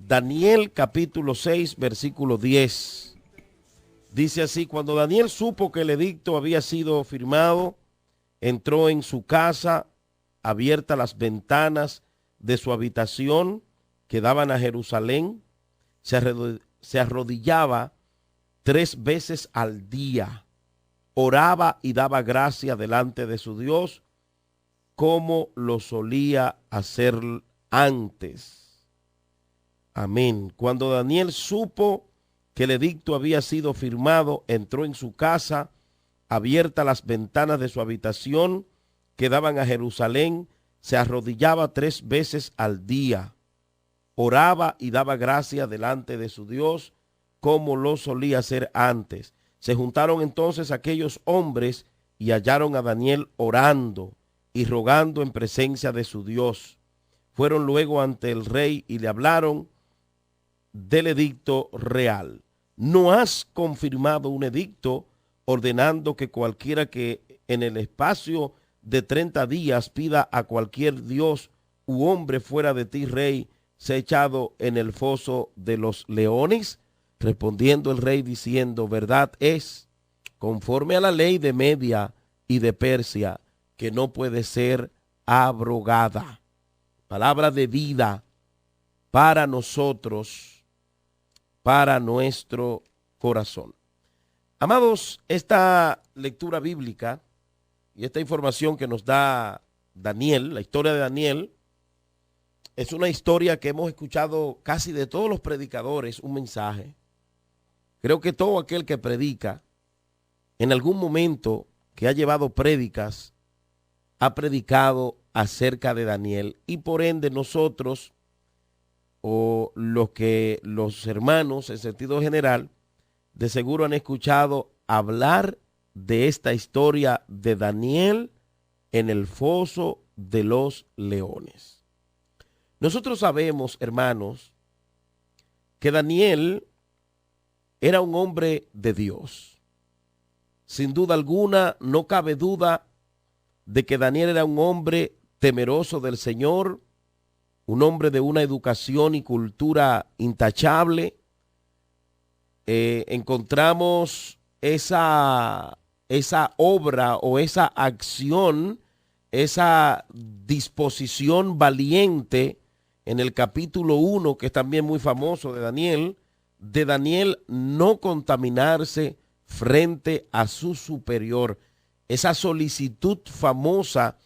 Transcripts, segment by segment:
Daniel capítulo 6, versículo 10. Dice así: cuando Daniel supo que el edicto había sido firmado, entró en su casa, abiertas las ventanas de su habitación que daban a Jerusalén, se arrodillaba 3 veces al día, oraba y daba gracia delante de su Dios, como lo solía hacer antes. Amén. Cuando Daniel supo que el edicto había sido firmado, entró en su casa, abiertas las ventanas de su habitación que daban a Jerusalén, se arrodillaba 3 veces al día, oraba y daba gracia delante de su Dios, como lo solía hacer antes. Se juntaron entonces aquellos hombres y hallaron a Daniel orando y rogando en presencia de su Dios. Fueron luego ante el rey y le hablaron del edicto real. ¿No has confirmado un edicto ordenando que cualquiera que en el espacio de 30 días pida a cualquier dios u hombre fuera de ti, rey, sea echado en el foso de los leones? Respondiendo el rey diciendo: verdad es, conforme a la ley de Media y de Persia, que no puede ser abrogada. Palabra de vida para nosotros, para nuestro corazón. Amados, esta lectura bíblica y esta información que nos da Daniel, la historia de Daniel, es una historia que hemos escuchado casi de todos los predicadores, un mensaje. Creo que todo aquel que predica, en algún momento que ha llevado prédicas, ha predicado acerca de Daniel, y por ende nosotros, o los hermanos en sentido general, de seguro han escuchado hablar de esta historia de Daniel en el foso de los leones. Nosotros sabemos, hermanos, que Daniel era un hombre de Dios. Sin duda alguna, no cabe duda de que Daniel era un hombre temeroso del Señor, un hombre de una educación y cultura intachable. Encontramos esa obra o esa acción, esa disposición valiente en el capítulo 1, que es también muy famoso de Daniel no contaminarse frente a su superior. Esa solicitud famosa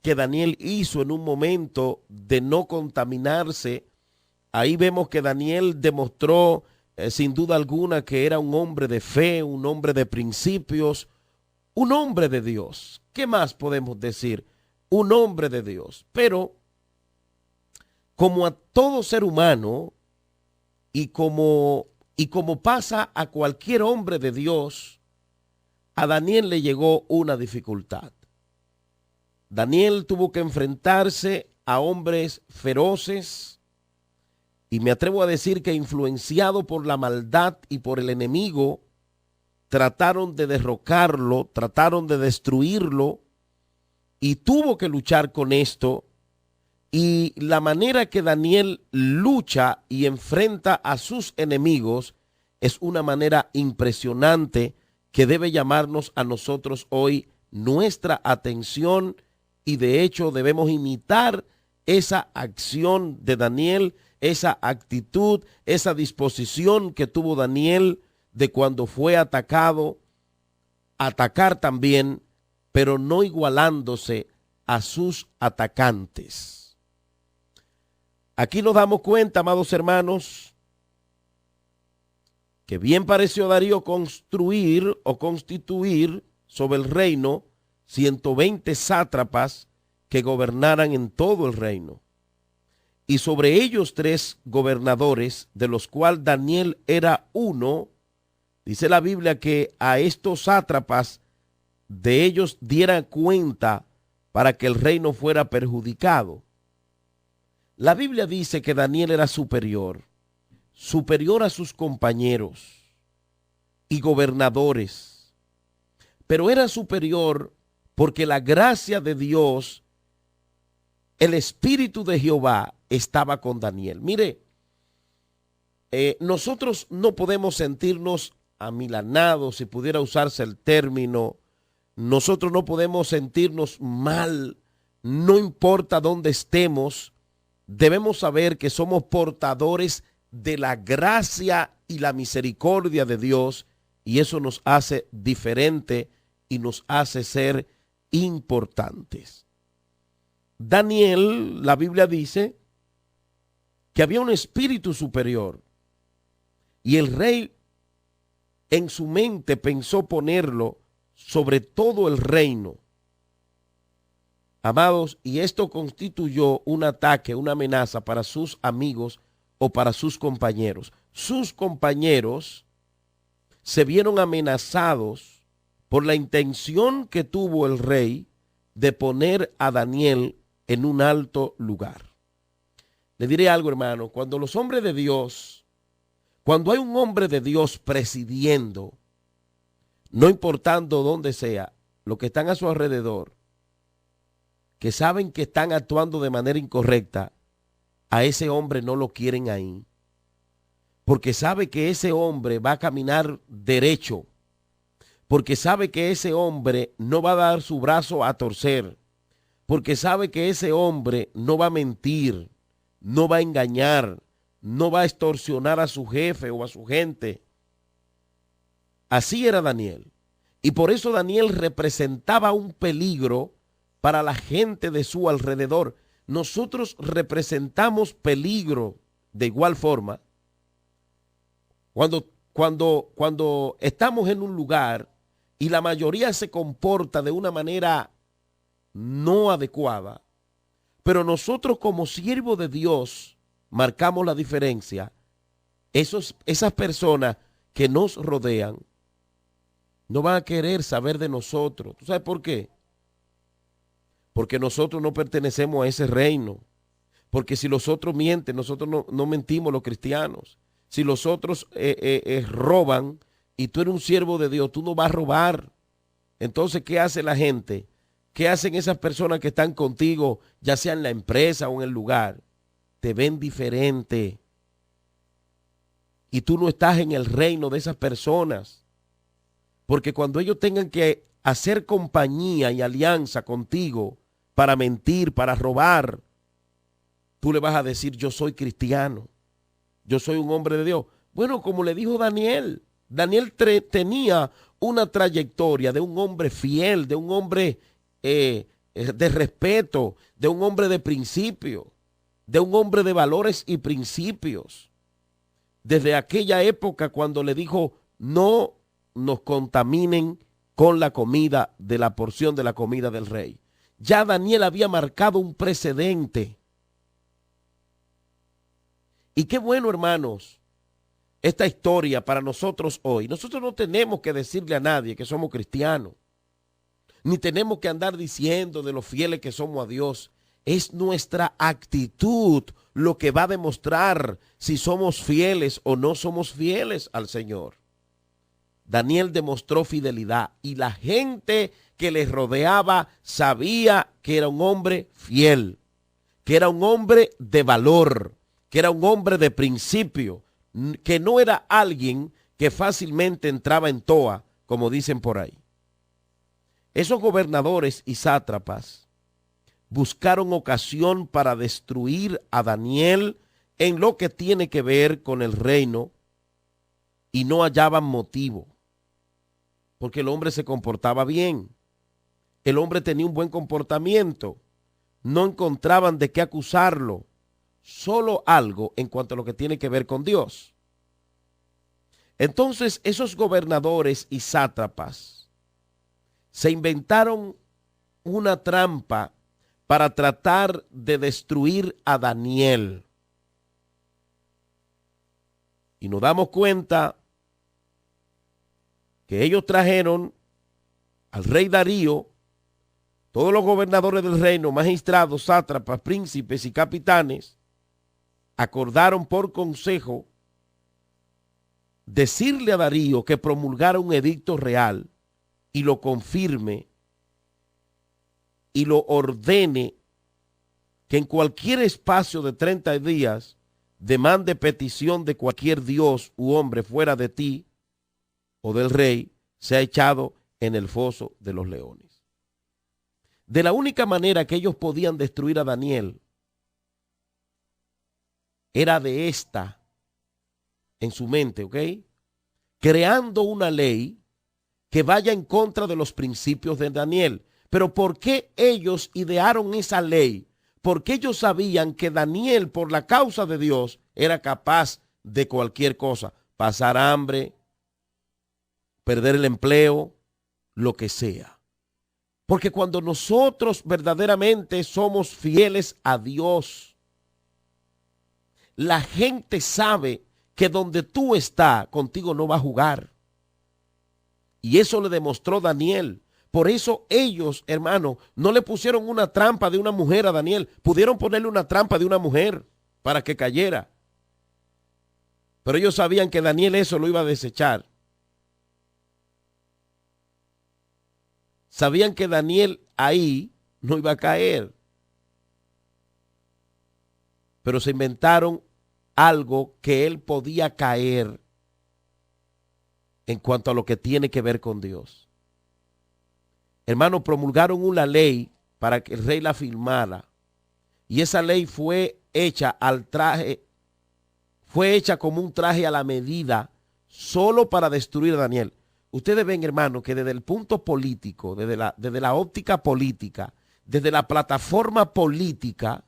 que Daniel hizo en un momento de no contaminarse, ahí vemos que Daniel demostró sin duda alguna que era un hombre de fe, un hombre de principios, un hombre de Dios. ¿Qué más podemos decir? Un hombre de Dios. Pero como a todo ser humano y como pasa a cualquier hombre de Dios, a Daniel le llegó una dificultad. Daniel tuvo que enfrentarse a hombres feroces, y me atrevo a decir que influenciado por la maldad y por el enemigo, trataron de derrocarlo, trataron de destruirlo, y tuvo que luchar con esto. Y la manera que Daniel lucha y enfrenta a sus enemigos es una manera impresionante que debe llamarnos a nosotros hoy nuestra atención, y de hecho debemos imitar esa acción de Daniel, esa actitud, esa disposición que tuvo Daniel de cuando fue atacado, atacar también, pero no igualándose a sus atacantes. Aquí nos damos cuenta, amados hermanos, que bien pareció Darío construir o constituir sobre el reino 120 sátrapas que gobernaran en todo el reino, y sobre ellos 3 gobernadores, de los cuales Daniel era uno. Dice la Biblia que a estos sátrapas de ellos dieran cuenta para que el reino fuera perjudicado. La Biblia dice que Daniel era superior a sus compañeros y gobernadores, pero era superior porque la gracia de Dios, el Espíritu de Jehová, estaba con Daniel. Mire, nosotros no podemos sentirnos amilanados, si pudiera usarse el término. Nosotros no podemos sentirnos mal, no importa dónde estemos. Debemos saber que somos portadores de la gracia y la misericordia de Dios, y eso nos hace diferente y nos hace ser importantes. Daniel, la Biblia dice que había un espíritu superior y el rey en su mente pensó ponerlo sobre todo el reino. Amados, y esto constituyó un ataque, una amenaza para sus amigos o para sus compañeros. Sus compañeros se vieron amenazados por la intención que tuvo el rey de poner a Daniel en un alto lugar. Le diré algo, hermano, cuando los hombres de Dios, cuando hay un hombre de Dios presidiendo, no importando dónde sea, los que están a su alrededor, que saben que están actuando de manera incorrecta, a ese hombre no lo quieren ahí. Porque sabe que ese hombre va a caminar derecho. Porque sabe que ese hombre no va a dar su brazo a torcer. Porque sabe que ese hombre no va a mentir, no va a engañar, no va a extorsionar a su jefe o a su gente. Así era Daniel. Y por eso Daniel representaba un peligro para la gente de su alrededor. Nosotros representamos peligro de igual forma. Cuando estamos en un lugar y la mayoría se comporta de una manera no adecuada, pero nosotros como siervos de Dios marcamos la diferencia, esas personas que nos rodean no van a querer saber de nosotros. ¿Tú sabes por qué? Porque nosotros no pertenecemos a ese reino. Porque si los otros mienten, nosotros no mentimos los cristianos. Si los otros roban y tú eres un siervo de Dios, tú no vas a robar. Entonces, ¿qué hace la gente? ¿Qué hacen esas personas que están contigo, ya sea en la empresa o en el lugar? Te ven diferente. Y tú no estás en el reino de esas personas. Porque cuando ellos tengan que hacer compañía y alianza contigo para mentir, para robar, tú le vas a decir, yo soy cristiano, yo soy un hombre de Dios. Bueno, como le dijo Daniel, Daniel tenía una trayectoria de un hombre fiel, de un hombre de respeto, de un hombre de principio, de un hombre de valores y principios. Desde aquella época cuando le dijo, no nos contaminen con la comida de la porción de la comida del rey. Ya Daniel había marcado un precedente. Y qué bueno, hermanos, esta historia para nosotros hoy. Nosotros no tenemos que decirle a nadie que somos cristianos, ni tenemos que andar diciendo de lo fieles que somos a Dios. Es nuestra actitud lo que va a demostrar si somos fieles o no somos fieles al Señor. Daniel demostró fidelidad y la gente que le rodeaba sabía que era un hombre fiel, que era un hombre de valor, que era un hombre de principio, que no era alguien que fácilmente entraba en toa, como dicen por ahí. Esos gobernadores y sátrapas buscaron ocasión para destruir a Daniel en lo que tiene que ver con el reino y no hallaban motivo, porque el hombre se comportaba bien, el hombre tenía un buen comportamiento, no encontraban de qué acusarlo, solo algo en cuanto a lo que tiene que ver con Dios. Entonces esos gobernadores y sátrapas se inventaron una trampa para tratar de destruir a Daniel. Y nos damos cuenta que ellos trajeron al rey Darío, todos los gobernadores del reino, magistrados, sátrapas, príncipes y capitanes, acordaron por consejo decirle a Darío que promulgara un edicto real y lo confirme y lo ordene, que en cualquier espacio de 30 días demande petición de cualquier dios u hombre fuera de ti o del rey, sea echado en el foso de los leones. De la única manera que ellos podían destruir a Daniel era de esta en su mente, ¿ok? Creando una ley que vaya en contra de los principios de Daniel. Pero ¿por qué ellos idearon esa ley? Porque ellos sabían que Daniel, por la causa de Dios, era capaz de cualquier cosa. Pasar hambre, perder el empleo, lo que sea. Porque cuando nosotros verdaderamente somos fieles a Dios, la gente sabe que donde tú estás, contigo no va a jugar. Y eso le demostró Daniel. Por eso ellos, hermano, no le pusieron una trampa de una mujer a Daniel. Pudieron ponerle una trampa de una mujer para que cayera. Pero ellos sabían que Daniel eso lo iba a desechar. Sabían que Daniel ahí no iba a caer. Pero se inventaron algo que él podía caer en cuanto a lo que tiene que ver con Dios. Hermano, promulgaron una ley para que el rey la firmara. Y esa ley fue hecha al traje, fue hecha como un traje a la medida, solo para destruir a Daniel. Ustedes ven, hermano, que desde el punto político, desde la óptica política, desde la plataforma política,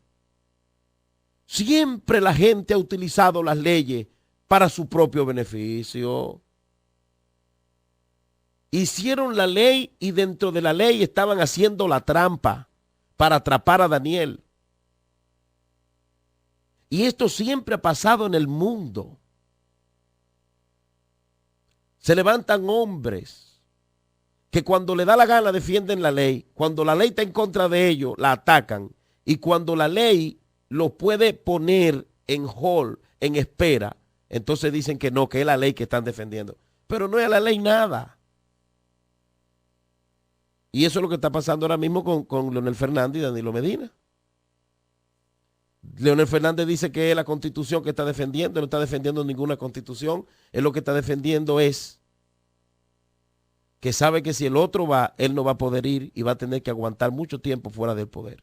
siempre la gente ha utilizado las leyes para su propio beneficio. Hicieron la ley y dentro de la ley estaban haciendo la trampa para atrapar a Daniel. Y esto siempre ha pasado en el mundo. Se levantan hombres que cuando le da la gana defienden la ley. Cuando la ley está en contra de ellos, la atacan. Y cuando la ley lo puede poner en hold, en espera, entonces dicen que no, que es la ley que están defendiendo. Pero no es la ley nada. Y eso es lo que está pasando ahora mismo con Leonel Fernández y Danilo Medina. Leonel Fernández dice que es la constitución que está defendiendo, no está defendiendo ninguna constitución. Él lo que está defendiendo es que sabe que si el otro va, él no va a poder ir y va a tener que aguantar mucho tiempo fuera del poder.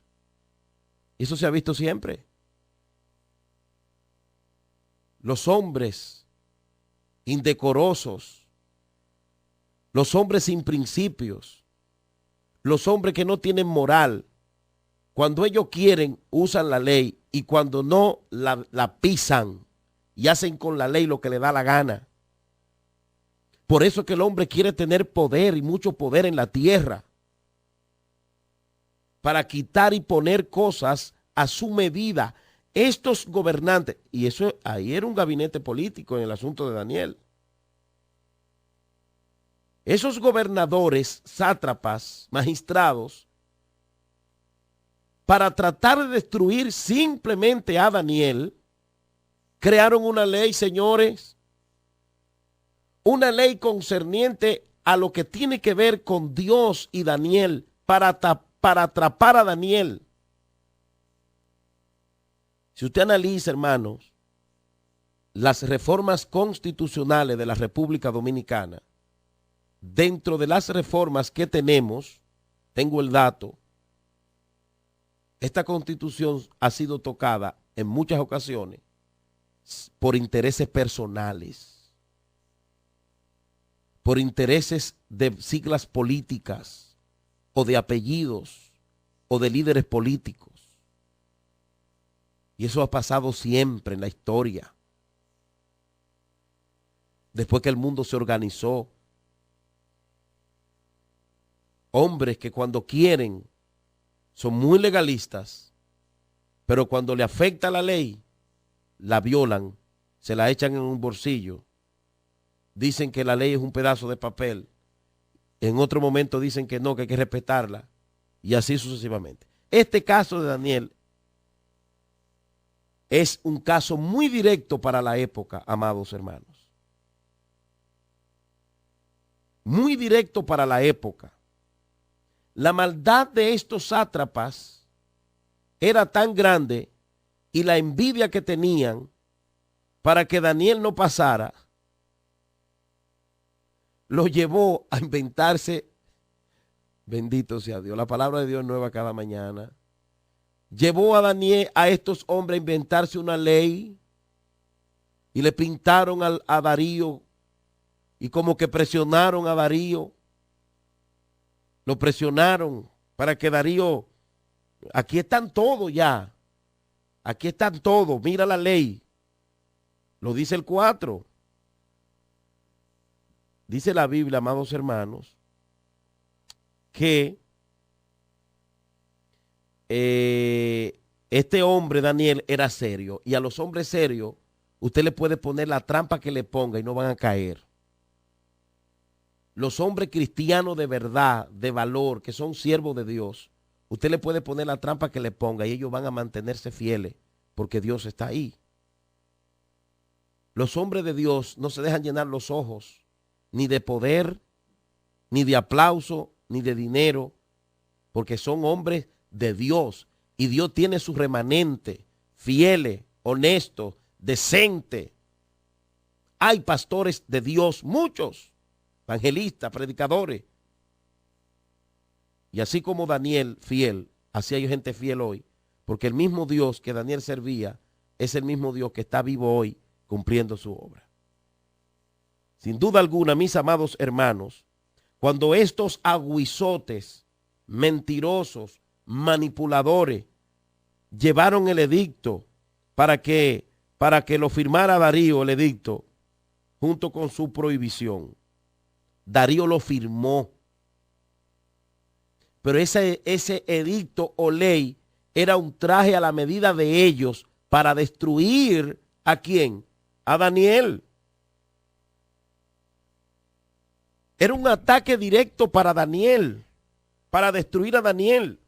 Y eso se ha visto siempre. Los hombres indecorosos, los hombres sin principios, los hombres que no tienen moral, cuando ellos quieren, usan la ley y cuando no, la pisan y hacen con la ley lo que le da la gana. Por eso es que el hombre quiere tener poder y mucho poder en la tierra para quitar y poner cosas a su medida. Estos gobernantes, y eso ahí era un gabinete político en el asunto de Daniel. Esos gobernadores, sátrapas, magistrados, para tratar de destruir simplemente a Daniel, crearon una ley, señores, una ley concerniente a lo que tiene que ver con Dios y Daniel, para atrapar a Daniel. Si usted analiza, hermanos, las reformas constitucionales de la República Dominicana, dentro de las reformas que tenemos, tengo el dato, esta constitución ha sido tocada en muchas ocasiones por intereses personales, por intereses de siglas políticas o de apellidos o de líderes políticos. Y eso ha pasado siempre en la historia. Después que el mundo se organizó, hombres que cuando quieren son muy legalistas, pero cuando le afecta la ley, la violan, se la echan en un bolsillo, dicen que la ley es un pedazo de papel, en otro momento dicen que no, que hay que respetarla, y así sucesivamente. Este caso de Daniel es un caso muy directo para la época, amados hermanos. Muy directo para la época. La maldad de estos sátrapas era tan grande y la envidia que tenían para que Daniel no pasara, lo llevó a inventarse, bendito sea Dios, la palabra de Dios es nueva cada mañana. Llevó a Daniel, a estos hombres, a inventarse una ley y le pintaron a Darío y como que presionaron a Darío. Lo presionaron para que Darío, aquí están todos ya, aquí están todos, mira la ley. Lo dice el 4. Dice la Biblia, amados hermanos, que este hombre, Daniel, era serio. Y a los hombres serios, usted le puede poner la trampa que le ponga y no van a caer. Los hombres cristianos de verdad, de valor, que son siervos de Dios, usted le puede poner la trampa que le ponga y ellos van a mantenerse fieles porque Dios está ahí. Los hombres de Dios no se dejan llenar los ojos ni de poder, ni de aplauso, ni de dinero, porque son hombres de Dios y Dios tiene su remanente, fieles, honestos, decentes. Hay pastores de Dios, muchos, evangelistas, predicadores. Y así como Daniel fiel, así hay gente fiel hoy, porque el mismo Dios que Daniel servía es el mismo Dios que está vivo hoy cumpliendo su obra. Sin duda alguna, mis amados hermanos, cuando estos aguizotes, mentirosos, manipuladores, llevaron el edicto para que lo firmara Darío, el edicto, junto con su prohibición, Darío lo firmó. Pero ese edicto o ley era un traje a la medida de ellos para destruir ¿a quién? A Daniel. Era un ataque directo para Daniel, para destruir a Daniel.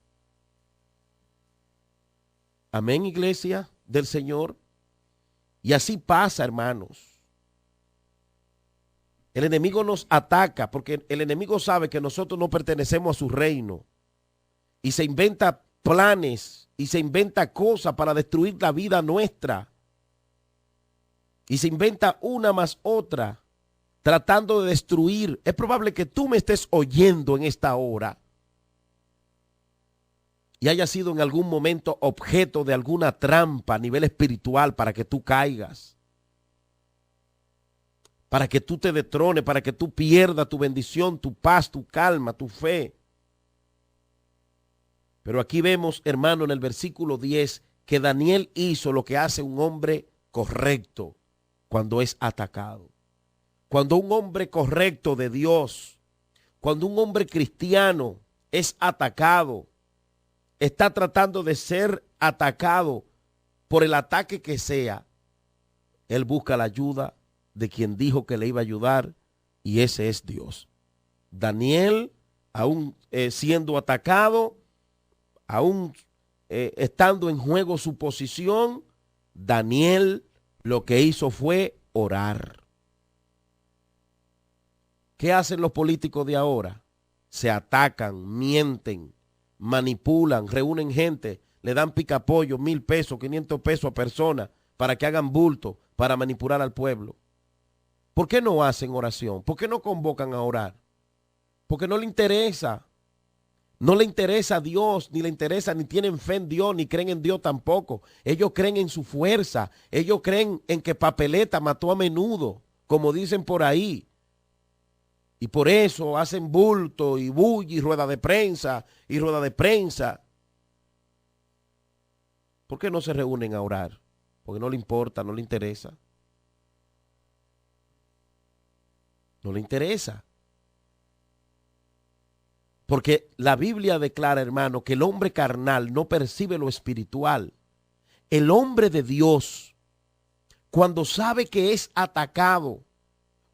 Amén, iglesia del Señor. Y así pasa, hermanos. El enemigo nos ataca porque el enemigo sabe que nosotros no pertenecemos a su reino. Y se inventa planes y se inventa cosas para destruir la vida nuestra. Y se inventa una más otra, tratando de destruir. Es probable que tú me estés oyendo en esta hora y haya sido en algún momento objeto de alguna trampa a nivel espiritual para que tú caigas, para que tú te detrones, para que tú pierdas tu bendición, tu paz, tu calma, tu fe. Pero aquí vemos, hermano, en el versículo 10, que Daniel hizo lo que hace un hombre correcto cuando es atacado. Cuando un hombre correcto de Dios, cuando un hombre cristiano es atacado, está tratando de ser atacado por el ataque que sea, él busca la ayuda de quien dijo que le iba a ayudar, y ese es Dios. Daniel, aún siendo atacado, aún estando en juego su posición, Daniel lo que hizo fue orar. ¿Qué hacen los políticos de ahora? Se atacan, mienten, manipulan, reúnen gente, le dan picapollo, 1,000 pesos, 500 pesos a personas para que hagan bulto, para manipular al pueblo. ¿Por qué no hacen oración? ¿Por qué no convocan a orar? Porque no le interesa. No le interesa a Dios, ni le interesa, ni tienen fe en Dios, ni creen en Dios tampoco. Ellos creen en su fuerza. Ellos creen en que Papeleta mató a Menudo, como dicen por ahí. Y por eso hacen bulto y bulla y rueda de prensa y rueda de prensa. ¿Por qué no se reúnen a orar? Porque no le importa, no le interesa. No le interesa. Porque la Biblia declara, hermano, que el hombre carnal no percibe lo espiritual. El hombre de Dios, cuando sabe que es atacado,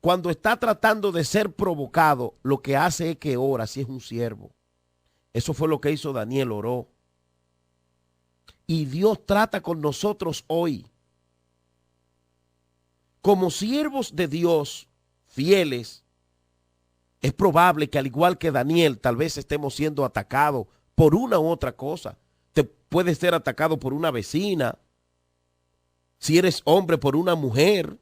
cuando está tratando de ser provocado, lo que hace es que ora, si es un siervo. Eso fue lo que hizo Daniel, oró. Y Dios trata con nosotros hoy. Como siervos de Dios, fieles, es probable que al igual que Daniel, tal vez estemos siendo atacados por una u otra cosa. Te puedes ser atacado por una vecina, Si eres hombre, por una mujer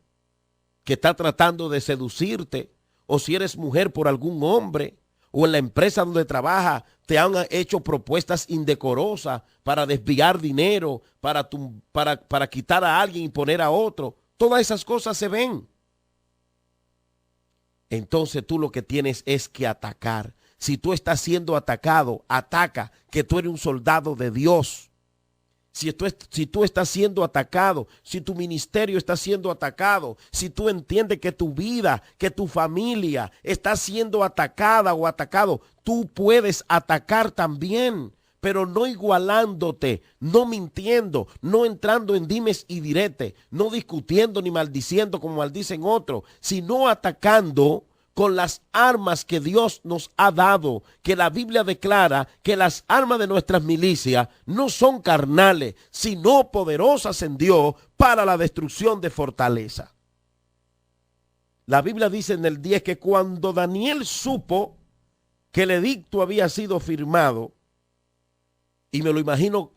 que está tratando de seducirte, o si eres mujer por algún hombre, o en la empresa donde trabaja te han hecho propuestas indecorosas para desviar dinero, para quitar a alguien y poner a otro. Todas esas cosas se ven. Entonces tú lo que tienes es que atacar. Si tú estás siendo atacado, ataca, que tú eres un soldado de Dios. Si tú estás siendo atacado, si tu ministerio está siendo atacado, si tú entiendes que tu vida, que tu familia está siendo atacada o atacado, tú puedes atacar también, pero no igualándote, no mintiendo, no entrando en dimes y diretes, no discutiendo ni maldiciendo como maldicen otros, sino atacando con las armas que Dios nos ha dado, que la Biblia declara que las armas de nuestras milicias no son carnales, sino poderosas en Dios para la destrucción de fortaleza. La Biblia dice en el 10 que cuando Daniel supo que el edicto había sido firmado, y me lo imagino,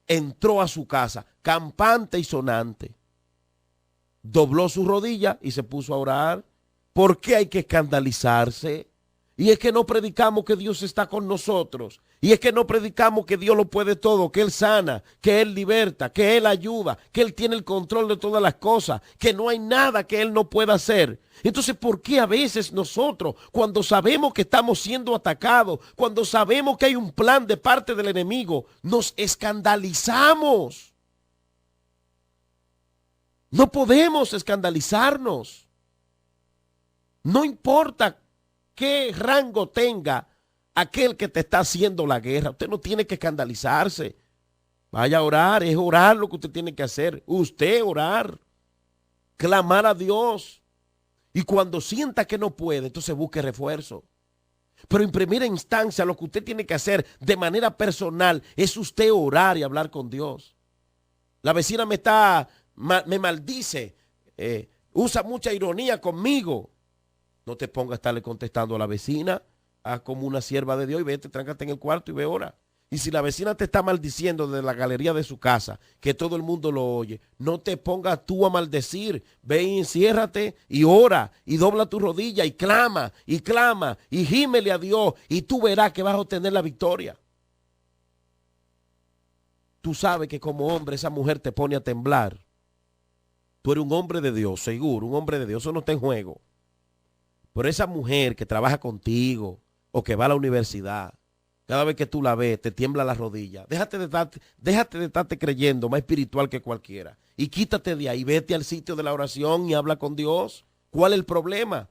entró a su casa, campante y sonante, dobló su rodilla y se puso a orar. ¿Por qué hay que escandalizarse? Y es que no predicamos que Dios está con nosotros. Y es que no predicamos que Dios lo puede todo, que Él sana, que Él liberta, que Él ayuda, que Él tiene el control de todas las cosas, que no hay nada que Él no pueda hacer. Entonces, ¿por qué a veces nosotros, cuando sabemos que estamos siendo atacados, cuando sabemos que hay un plan de parte del enemigo, nos escandalizamos? No podemos escandalizarnos. No importa qué rango tenga aquel que te está haciendo la guerra. Usted no tiene que escandalizarse. Vaya a orar, es orar lo que usted tiene que hacer. Usted orar, clamar a Dios. Y cuando sienta que no puede, entonces busque refuerzo. Pero en primera instancia lo que usted tiene que hacer de manera personal es usted orar y hablar con Dios. La vecina me maldice, usa mucha ironía conmigo. No te pongas a estarle contestando a la vecina, haz como una sierva de Dios y vete, tráncate en el cuarto y ve ora. Y si la vecina te está maldiciendo desde la galería de su casa, que todo el mundo lo oye, no te pongas tú a maldecir. Ve y enciérrate y ora y dobla tu rodilla y clama y gímele a Dios y tú verás que vas a obtener la victoria. Tú sabes que como hombre esa mujer te pone a temblar. Tú eres un hombre de Dios, seguro, un hombre de Dios, eso no está en juego. Pero esa mujer que trabaja contigo o que va a la universidad, cada vez que tú la ves, te tiembla la rodilla. Déjate de estarte creyendo más espiritual que cualquiera. Y quítate de ahí, vete al sitio de la oración y habla con Dios. ¿Cuál es el problema?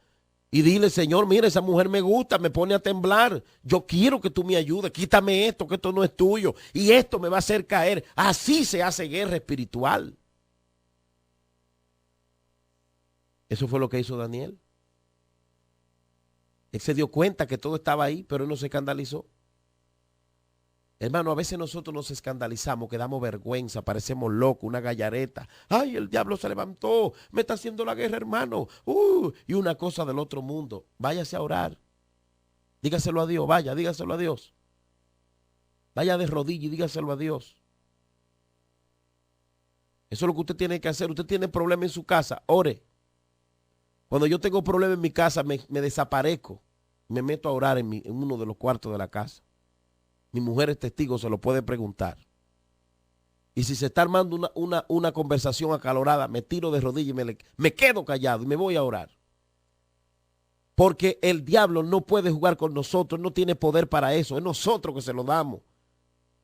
Y dile, Señor, mira, esa mujer me gusta, me pone a temblar. Yo quiero que tú me ayudes. Quítame esto, que esto no es tuyo. Y esto me va a hacer caer. Así se hace guerra espiritual. Eso fue lo que hizo Daniel. Él se dio cuenta que todo estaba ahí, pero él no se escandalizó. Hermano, a veces nosotros nos escandalizamos, que damos vergüenza, parecemos locos, una gallareta. Ay, el diablo se levantó, me está haciendo la guerra, hermano. Y una cosa del otro mundo. Váyase a orar. Dígaselo a Dios, vaya, dígaselo a Dios. Vaya de rodillas y dígaselo a Dios. Eso es lo que usted tiene que hacer. Usted tiene problemas en su casa, ore. Cuando yo tengo problemas en mi casa, me desaparezco. Me meto a orar en uno de los cuartos de la casa. Mi mujer es testigo, se lo puede preguntar. Y si se está armando una conversación acalorada, me tiro de rodillas y me quedo callado y me voy a orar. Porque el diablo no puede jugar con nosotros, no tiene poder para eso, es nosotros que se lo damos.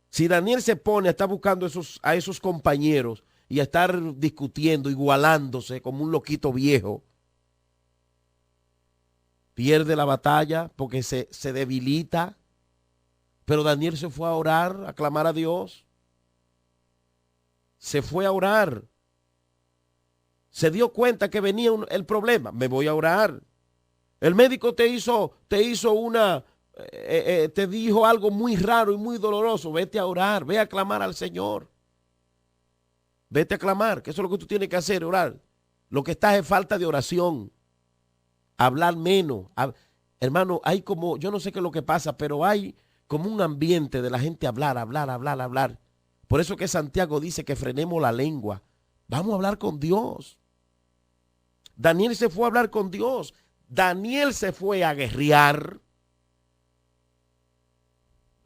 Si Daniel se pone a estar buscando a esos compañeros y a estar discutiendo, igualándose como un loquito viejo, pierde la batalla porque se debilita. Pero Daniel se fue a orar, a clamar a Dios. Se fue a orar. Se dio cuenta que venía el problema. Me voy a orar. El médico te dijo algo muy raro y muy doloroso. Vete a orar, ve a clamar al Señor. Vete a clamar, que eso es lo que tú tienes que hacer, orar. Lo que estás es falta de oración. Hablar menos. Hermano, hay como, yo no sé qué es lo que pasa, pero hay como un ambiente de la gente hablar. Por eso que Santiago dice que frenemos la lengua Vamos a hablar con Dios. Daniel se fue a hablar con Dios. Daniel se fue a guerrear.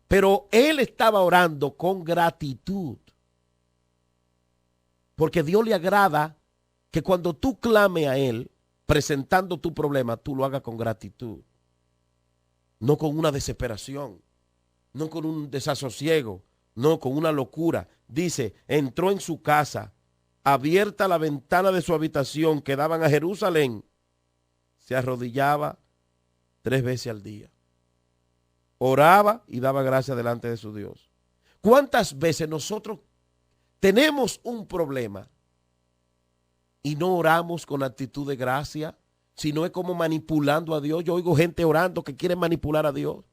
Pero él estaba orando con gratitud. Porque Dios le agrada que cuando tú clames a Él, presentando tu problema, tú lo hagas con gratitud. No con una desesperación, no con un desasosiego, no con una locura. Dice, entró en su casa, abierta la ventana de su habitación que daban a Jerusalén, se arrodillaba 3 veces al día. Oraba y daba gracias delante de su Dios. ¿Cuántas veces nosotros tenemos un problema y no oramos con actitud de gracia, sino es como manipulando a Dios? Yo oigo gente orando que quiere manipular a Dios.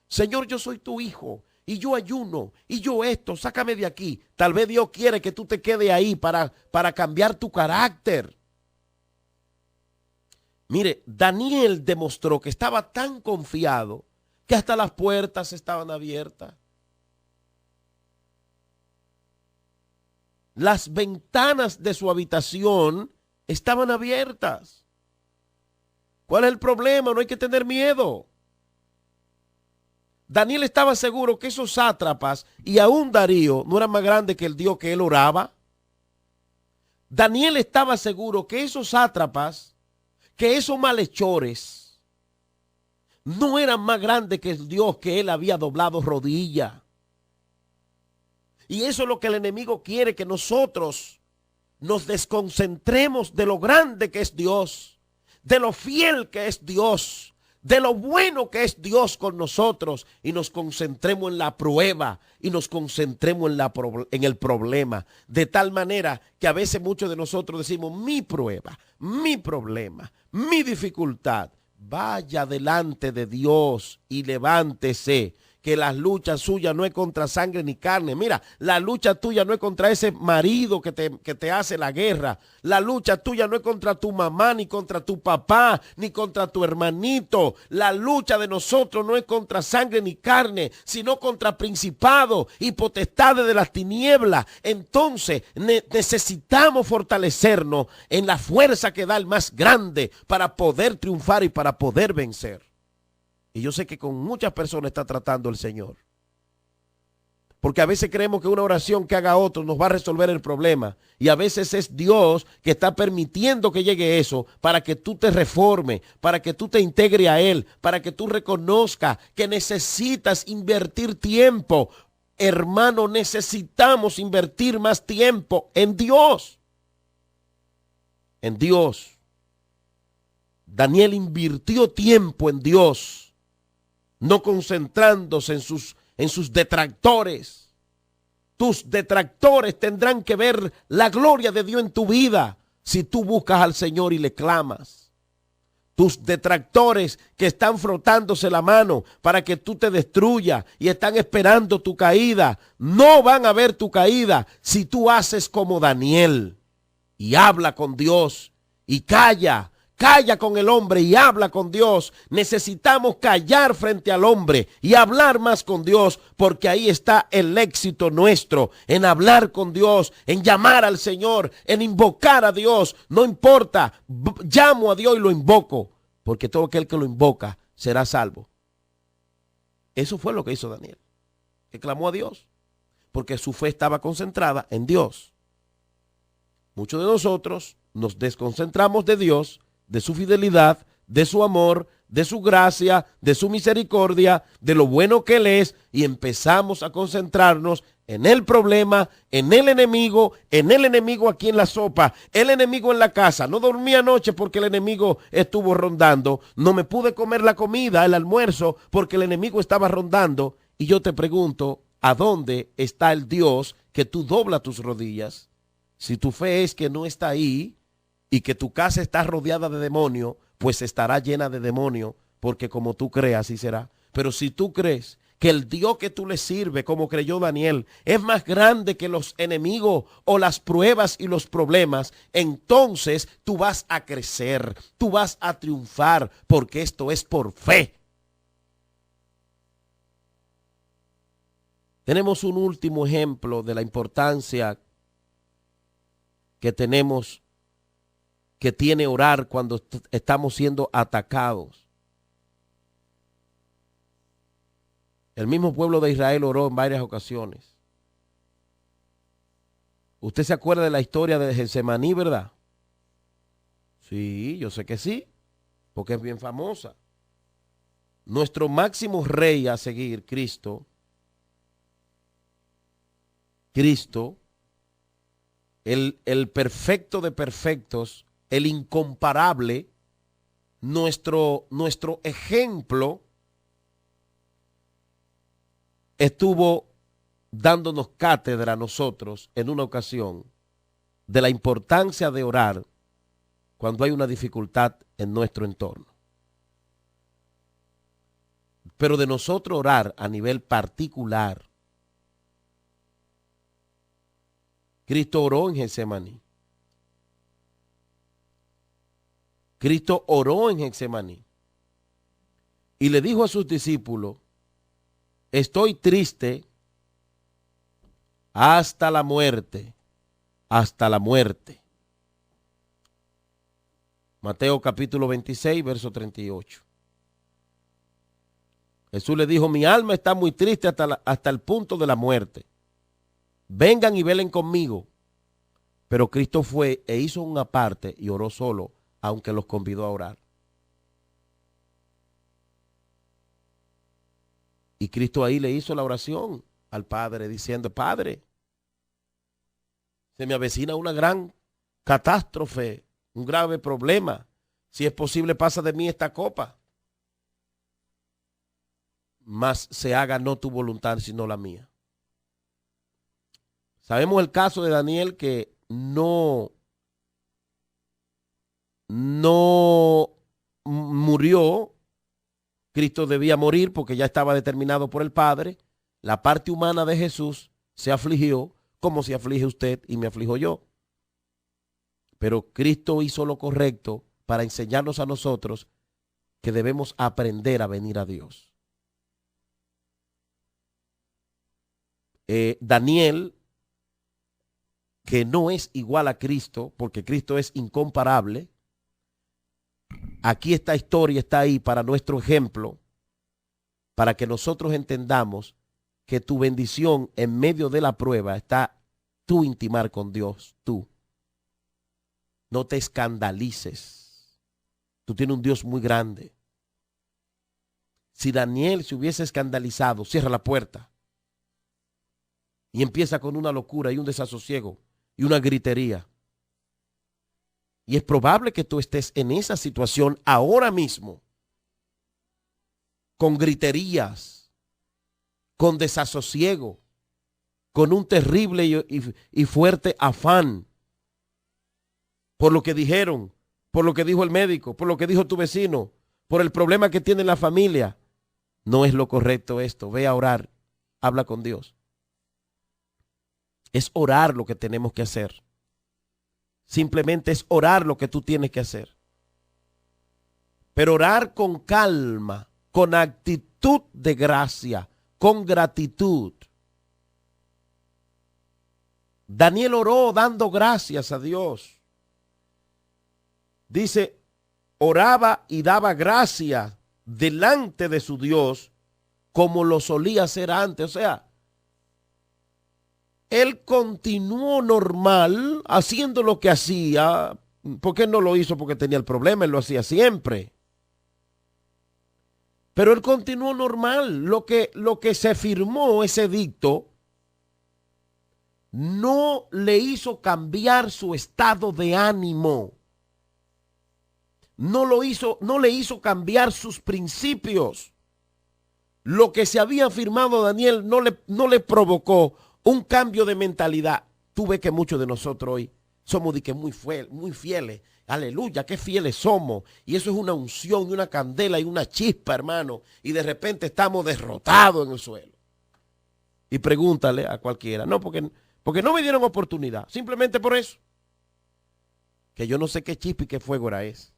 Señor, yo soy tu hijo y yo ayuno y yo esto, sácame de aquí. Tal vez Dios quiere que tú te quedes ahí para cambiar tu carácter. Mire, Daniel demostró que estaba tan confiado que hasta las puertas estaban abiertas. Las ventanas de su habitación estaban abiertas. ¿Cuál es el problema? No hay que tener miedo. Daniel estaba seguro que esos sátrapas y aún Darío no eran más grandes que el Dios que él oraba. Daniel estaba seguro que esos sátrapas, que esos malhechores, no eran más grandes que el Dios que él había doblado rodilla. Y eso es lo que el enemigo quiere, que nosotros nos desconcentremos de lo grande que es Dios, de lo fiel que es Dios, de lo bueno que es Dios con nosotros, y nos concentremos en la prueba y nos concentremos en el problema, de tal manera que a veces muchos de nosotros decimos, mi prueba, mi problema, mi dificultad. Vaya delante de Dios y levántese, que la lucha suya no es contra sangre ni carne. Mira, la lucha tuya no es contra ese marido que te hace la guerra. La lucha tuya no es contra tu mamá, ni contra tu papá, ni contra tu hermanito. La lucha de nosotros no es contra sangre ni carne, sino contra principados y potestades de las tinieblas. Entonces necesitamos fortalecernos en la fuerza que da el más grande para poder triunfar y para poder vencer. Y yo sé que con muchas personas está tratando el Señor. Porque a veces creemos que una oración que haga otro nos va a resolver el problema. Y a veces es Dios que está permitiendo que llegue eso para que tú te reformes, para que tú te integres a Él, para que tú reconozcas que necesitas invertir tiempo. Hermano, necesitamos invertir más tiempo en Dios. En Dios. Daniel invirtió tiempo en Dios, no concentrándose en sus detractores. Tus detractores tendrán que ver la gloria de Dios en tu vida si tú buscas al Señor y le clamas. Tus detractores que están frotándose la mano para que tú te destruyas y están esperando tu caída, no van a ver tu caída si tú haces como Daniel y habla con Dios y calla. Calla con el hombre y habla con Dios. Necesitamos callar frente al hombre y hablar más con Dios, porque ahí está el éxito nuestro, en hablar con Dios, en llamar al Señor, en invocar a Dios. No importa, llamo a Dios y lo invoco, porque todo aquel que lo invoca será salvo. Eso fue lo que hizo Daniel, que clamó a Dios, porque su fe estaba concentrada en Dios. Muchos de nosotros nos desconcentramos de Dios, de su fidelidad, de su amor, de su gracia, de su misericordia, de lo bueno que Él es, y empezamos a concentrarnos en el problema, en el enemigo aquí en la sopa, el enemigo en la casa. No dormí anoche porque el enemigo estuvo rondando, no me pude comer la comida, el almuerzo, porque el enemigo estaba rondando. Y yo te pregunto, ¿a dónde está el Dios que tú doblas tus rodillas? Si tu fe es que no está ahí, y que tu casa está rodeada de demonios, pues estará llena de demonios, porque como tú creas, así será. Pero si tú crees que el Dios que tú le sirves, como creyó Daniel, es más grande que los enemigos o las pruebas y los problemas, entonces tú vas a crecer, tú vas a triunfar, porque esto es por fe. Tenemos un último ejemplo de la importancia que tenemos, que tiene orar cuando estamos siendo atacados. El mismo pueblo de Israel oró en varias ocasiones. ¿Usted se acuerda de la historia de Getsemaní, verdad? Sí, yo sé que sí, porque es bien famosa. Nuestro máximo rey a seguir, Cristo, el perfecto de perfectos, el incomparable, nuestro ejemplo, estuvo dándonos cátedra a nosotros en una ocasión de la importancia de orar cuando hay una dificultad en nuestro entorno. Pero de nosotros orar a nivel particular. Cristo oró en Getsemaní. Cristo oró en Getsemaní. Y le dijo a sus discípulos, estoy triste hasta la muerte, hasta la muerte. Mateo capítulo 26, verso 38. Jesús le dijo, mi alma está muy triste hasta el punto de la muerte. Vengan y velen conmigo. Pero Cristo fue e hizo una parte y oró solo, aunque los convidó a orar. Y Cristo ahí le hizo la oración al Padre diciendo, Padre, se me avecina una gran catástrofe, un grave problema. Si es posible, pasa de mí esta copa. Mas se haga no tu voluntad, sino la mía. Sabemos el caso de Daniel que no murió. Cristo debía morir porque ya estaba determinado por el Padre. La parte humana de Jesús se afligió como se aflige usted y me aflijo yo. Pero Cristo hizo lo correcto para enseñarnos a nosotros que debemos aprender a venir a Dios. Daniel, que no es igual a Cristo, porque Cristo es incomparable. Aquí esta historia está ahí para nuestro ejemplo, para que nosotros entendamos que tu bendición en medio de la prueba está tú intimar con Dios, tú. No te escandalices. Tú tienes un Dios muy grande. Si Daniel se hubiese escandalizado, cierra la puerta. Y empieza con una locura y un desasosiego y una gritería. Y es probable que tú estés en esa situación ahora mismo, con griterías, con desasosiego, con un terrible y fuerte afán, por lo que dijeron, por lo que dijo el médico, por lo que dijo tu vecino, por el problema que tiene la familia. No es lo correcto esto. Ve a orar, habla con Dios. Es orar lo que tenemos que hacer. Simplemente es orar lo que tú tienes que hacer. Pero orar con calma, con actitud de gracia, con gratitud. Daniel oró dando gracias a Dios. Dice, oraba y daba gracias delante de su Dios como lo solía hacer antes. O sea, él continuó normal haciendo lo que hacía. ¿Por qué no lo hizo? Porque tenía el problema, él lo hacía siempre. Pero él continuó normal. Lo que se firmó, ese edicto, no le hizo cambiar su estado de ánimo. No le hizo cambiar sus principios. Lo que se había firmado Daniel no le provocó un cambio de mentalidad. Tú ves que muchos de nosotros hoy somos de que muy fieles. Aleluya, qué fieles somos. Y eso es una unción y una candela y una chispa, hermano. Y de repente estamos derrotados en el suelo. Y pregúntale a cualquiera. No, porque no me dieron oportunidad. Simplemente por eso. Que yo no sé qué chispa y qué fuego era ese.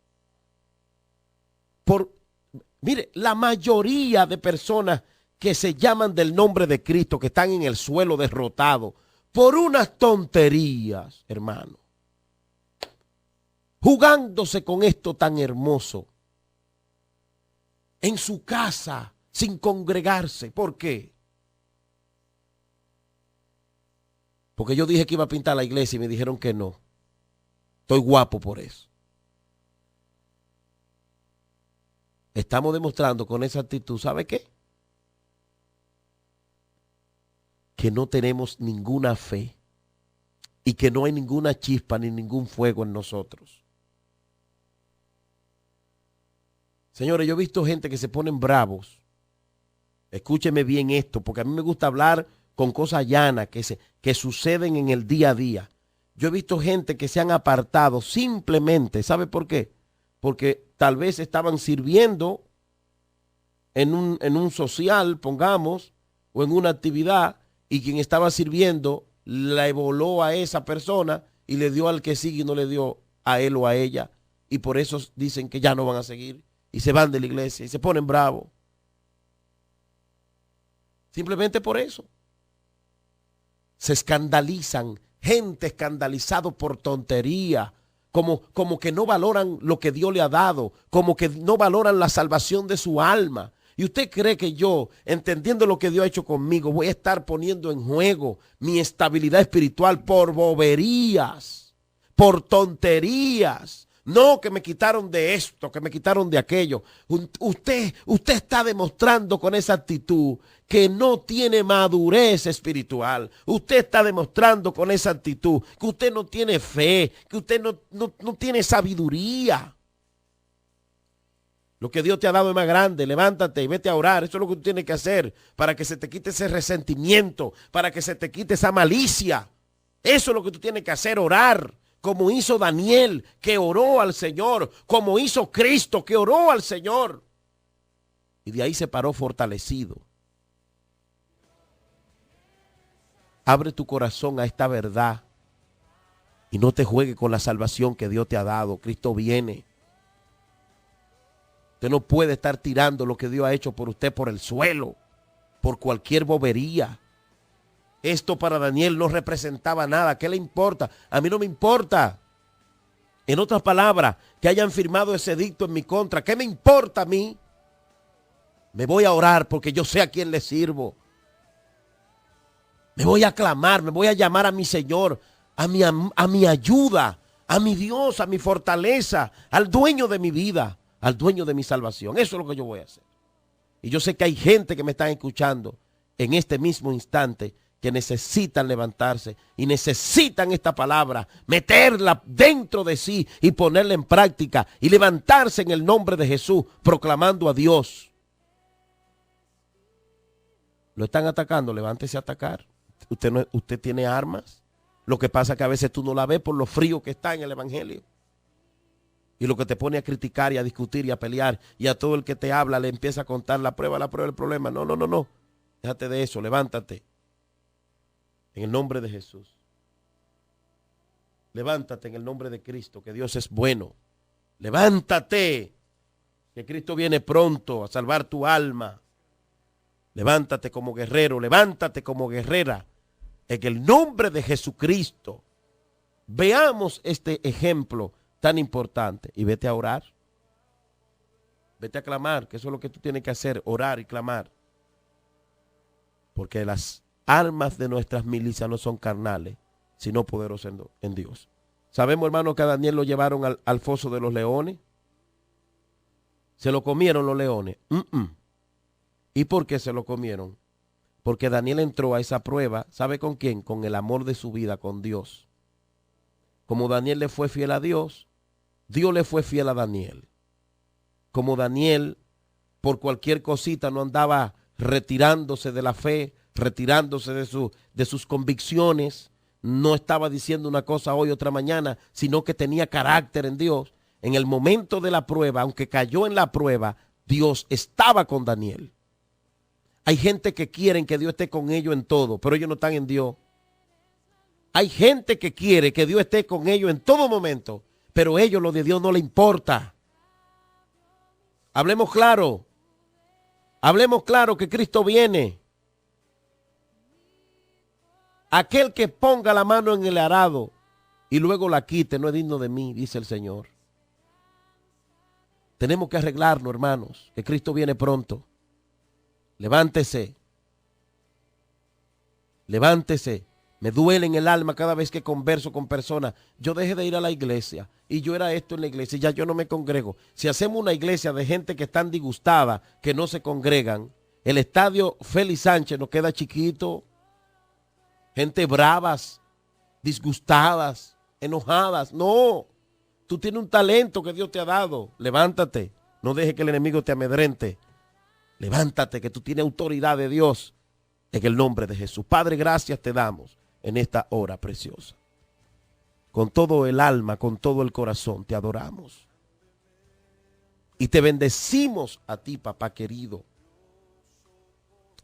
Mire, la mayoría de personas que se llaman del nombre de Cristo, que están en el suelo derrotados por unas tonterías, hermano. jugándose con esto tan hermoso, en su casa, sin congregarse. ¿Por qué? Porque yo dije que iba a pintar la iglesia y me dijeron que no. Estoy guapo por eso. Estamos demostrando con esa actitud, ¿sabe qué? Que no tenemos ninguna fe y que no hay ninguna chispa ni ningún fuego en nosotros. Señores, yo he visto gente que se ponen bravos. Escúcheme bien esto, porque a mí me gusta hablar con cosas llanas que suceden en el día a día. Yo he visto gente que se han apartado simplemente, ¿sabe por qué? Porque tal vez estaban sirviendo en un social, pongamos, o en una actividad, y quien estaba sirviendo la evoló a esa persona y le dio al que sigue y no le dio a él o a ella. Y por eso dicen que ya no van a seguir y se van de la iglesia y se ponen bravos. Simplemente por eso. Se escandalizan, gente escandalizado por tontería, como que no valoran lo que Dios le ha dado, como que no valoran la salvación de su alma. ¿Y usted cree que yo, entendiendo lo que Dios ha hecho conmigo, voy a estar poniendo en juego mi estabilidad espiritual por boberías, por tonterías? No, que me quitaron de esto, que me quitaron de aquello. Usted está demostrando con esa actitud que no tiene madurez espiritual. Usted está demostrando con esa actitud que usted no tiene fe, que usted no tiene sabiduría. Lo que Dios te ha dado es más grande. Levántate y vete a orar. Eso es lo que tú tienes que hacer para que se te quite ese resentimiento, para que se te quite esa malicia. Eso es lo que tú tienes que hacer, orar. Como hizo Daniel, que oró al Señor. Como hizo Cristo, que oró al Señor. Y de ahí se paró fortalecido. Abre tu corazón a esta verdad. Y no te juegue con la salvación que Dios te ha dado. Cristo viene. Usted no puede estar tirando lo que Dios ha hecho por usted por el suelo, por cualquier bobería. Esto para Daniel no representaba nada. ¿Qué le importa? A mí no me importa. En otras palabras, que hayan firmado ese edicto en mi contra. ¿Qué me importa a mí? Me voy a orar porque yo sé a quién le sirvo. Me voy a clamar, me voy a llamar a mi Señor, a mi ayuda, a mi Dios, a mi fortaleza, al dueño de mi vida, al dueño de mi salvación. Eso es lo que yo voy a hacer. Y yo sé que hay gente que me está escuchando en este mismo instante que necesitan levantarse y necesitan esta palabra, meterla dentro de sí y ponerla en práctica y levantarse en el nombre de Jesús, proclamando a Dios. Lo están atacando, levántese a atacar. Usted tiene armas. Lo que pasa es que a veces tú no la ves por lo frío que está en el evangelio. Y lo que te pone a criticar y a discutir y a pelear y a todo el que te habla le empieza a contar la prueba del problema. No. Déjate de eso, levántate. En el nombre de Jesús. Levántate en el nombre de Cristo, que Dios es bueno. Levántate, que Cristo viene pronto a salvar tu alma. Levántate como guerrero, levántate como guerrera. En el nombre de Jesucristo. Veamos este ejemplo tan importante y vete a orar. Vete a clamar, que eso es lo que tú tienes que hacer, orar y clamar. Porque las armas de nuestras milicias no son carnales, sino poderosas en Dios. Sabemos, hermano, que a Daniel lo llevaron al foso de los leones. Se lo comieron los leones. ¿Y por qué se lo comieron? Porque Daniel entró a esa prueba, ¿sabe con quién? Con el amor de su vida, con Dios. Como Daniel le fue fiel a Dios, Dios le fue fiel a Daniel. Como Daniel, por cualquier cosita, no andaba retirándose de la fe, retirándose de sus convicciones, no estaba diciendo una cosa hoy, otra mañana, sino que tenía carácter en Dios. En el momento de la prueba, aunque cayó en la prueba, Dios estaba con Daniel. Hay gente que quieren que Dios esté con ellos en todo, pero ellos no están en Dios. Hay gente que quiere que Dios esté con ellos en todo momento, pero a ellos lo de Dios no le importa. Hablemos claro. Hablemos claro que Cristo viene. Aquel que ponga la mano en el arado y luego la quite no es digno de mí, dice el Señor. Tenemos que arreglarlo, hermanos, que Cristo viene pronto. Levántese. Levántese. Me duele en el alma cada vez que converso con personas. Yo dejé de ir a la iglesia y yo era esto en la iglesia y ya yo no me congrego. Si hacemos una iglesia de gente que están disgustada, que no se congregan, el estadio Félix Sánchez nos queda chiquito. Gente bravas, disgustadas, enojadas. No, tú tienes un talento que Dios te ha dado. Levántate, no dejes que el enemigo te amedrente. Levántate, que tú tienes autoridad de Dios en el nombre de Jesús. Padre, gracias te damos en esta hora preciosa. Con todo el alma, con todo el corazón, te adoramos. Y te bendecimos a ti, papá querido.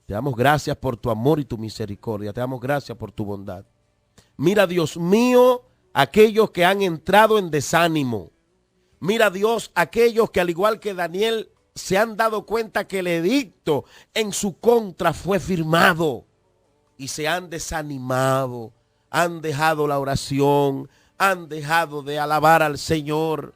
Te damos gracias por tu amor y tu misericordia. Te damos gracias por tu bondad. Mira, Dios mío, aquellos que han entrado en desánimo. Mira, Dios, aquellos que al igual que Daniel se han dado cuenta que el edicto en su contra fue firmado y se han desanimado, han dejado la oración, han dejado de alabar al Señor.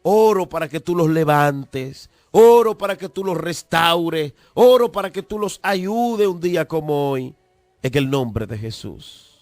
Oro para que tú los levantes, oro para que tú los restaures, oro para que tú los ayudes un día como hoy, en el nombre de Jesús.